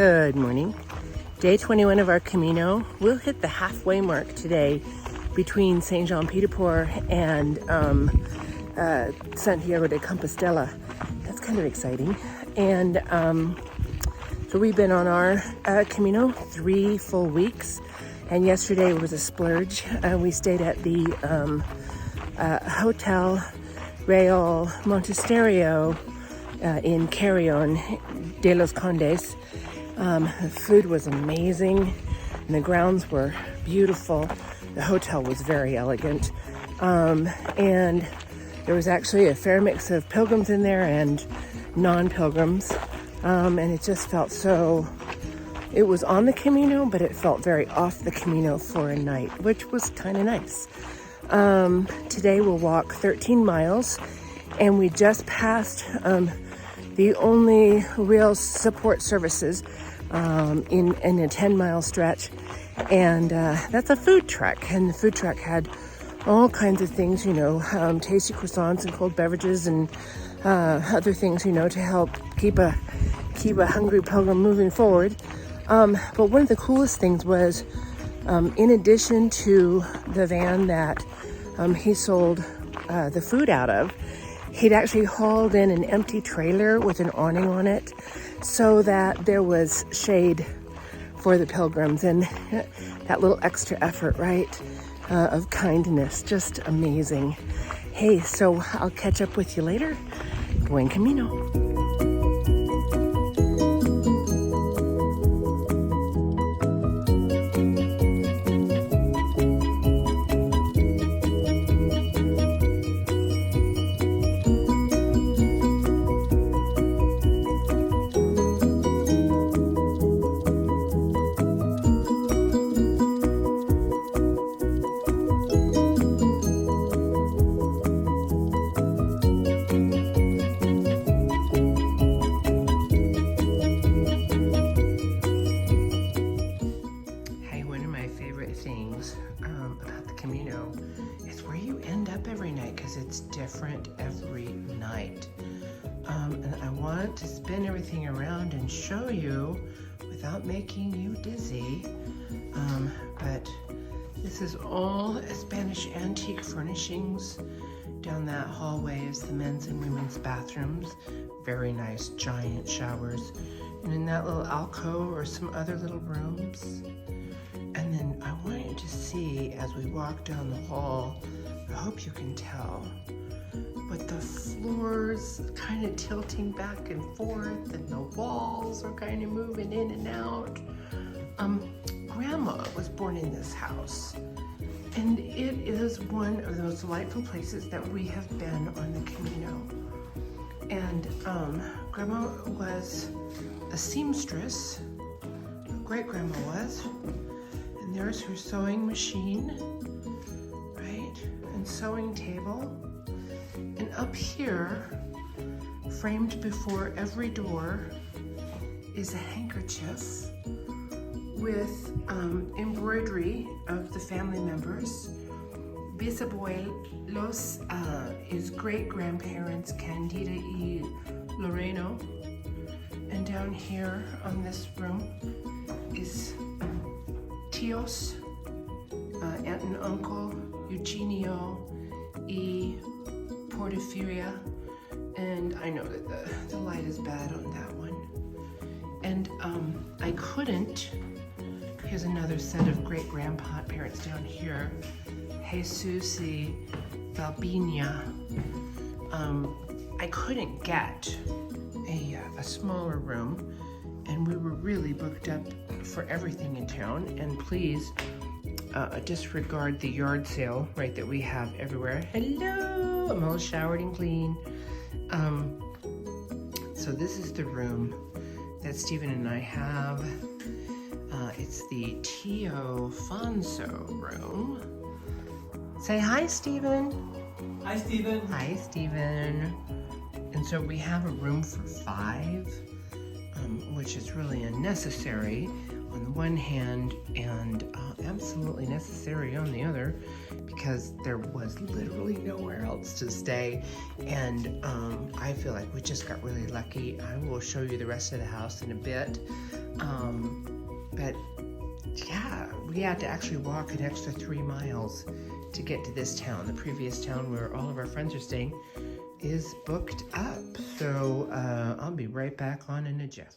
Good morning. Day 21 of our Camino. We'll hit the halfway mark today between Saint Jean-Pied-de-Port and Santiago de Compostela. That's kind of exciting. And so we've been on our Camino 3 full weeks. And yesterday was a splurge. We stayed at the Hotel Real Monasterio in Carrion de los Condes. The food was amazing and the grounds were beautiful. The hotel was very elegant. And there was actually a fair mix of pilgrims in there and non-pilgrims. And it just felt so, it was on the Camino, but it felt very off the Camino for a night, which was kind of nice. Today we'll walk 13 miles and we just passed the only real support services in a 10-mile stretch, and that's a food truck. And the food truck had all kinds of things, you know, tasty croissants and cold beverages and other things, you know, to help keep a hungry pilgrim moving forward. But one of the coolest things was, in addition to the van that he sold the food out of, he'd actually hauled in an empty trailer with an awning on it so that there was shade for the pilgrims, and that little extra effort, right, of kindness, just amazing. Hey, so I'll catch up with you later. Buen Camino. About the Camino is where you end up every night, because it's different every night. And I want to spin everything around and show you without making you dizzy. But this is all Spanish antique furnishings. Down that hallway is the men's and women's bathrooms. Very nice giant showers. And in that little alcove are some other little rooms. And then I want you to see, as we walk down the hall, I hope you can tell, but the floors kind of tilting back and forth and the walls are kind of moving in and out. Grandma was born in this house, and it is one of those delightful places that we have been on the Camino. And Grandma was a seamstress, great-grandma was. And there's her sewing machine, right? And sewing table. And up here, framed before every door, is a handkerchief with embroidery of the family members. Bisabuelos is great-grandparents Candida y Loreno. And down here on this room is Tios, aunt and uncle, Eugenio y Porfiria, and I know that the light is bad on that one. And I couldn't, here's another set of great-grandparents down here, Jesus y Valbina. I couldn't get a smaller room, and we were really booked up for everything in town. And please disregard the yard sale, right, that we have everywhere. Hello, I'm all showered and clean. So this is the room that Stephen and I have. It's the Tio Fonso room. Say hi, Stephen. Hi, Stephen. Hi, Stephen. And so we have a room for 5. Which is really unnecessary. on the one hand and absolutely necessary on the other, because there was literally nowhere else to stay. And I feel like we just got really lucky. I will show you the rest of the house in a bit. But yeah, we had to actually walk an extra 3 miles to get to this town. The previous town where all of our friends are staying is booked up. So I'll be right back on in a jiff.